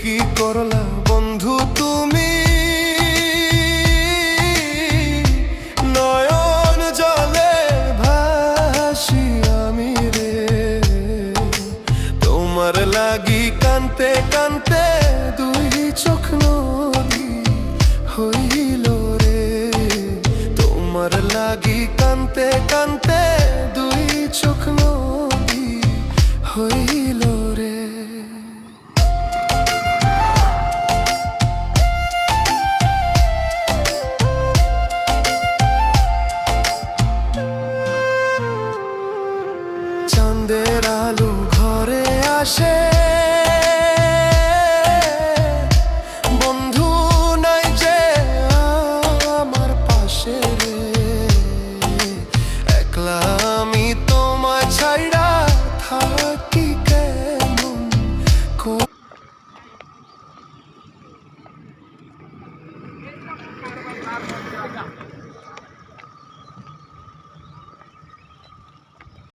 কি করলা বন্ধু তুমি, নয়ন জলে ভাসি আমি রে। তোমার লাগি কানতে কানতে দুই চোখ নদী হইল রে। তোমার লাগি কানতে কানতে দুই চোখ নদী হইল রে। চাঁদের আলো ঘরে আসে, বন্ধু নাই যে আমার পাশে রে। একলা আমি তোমায় ছাইড়া থাকি কেমন করে।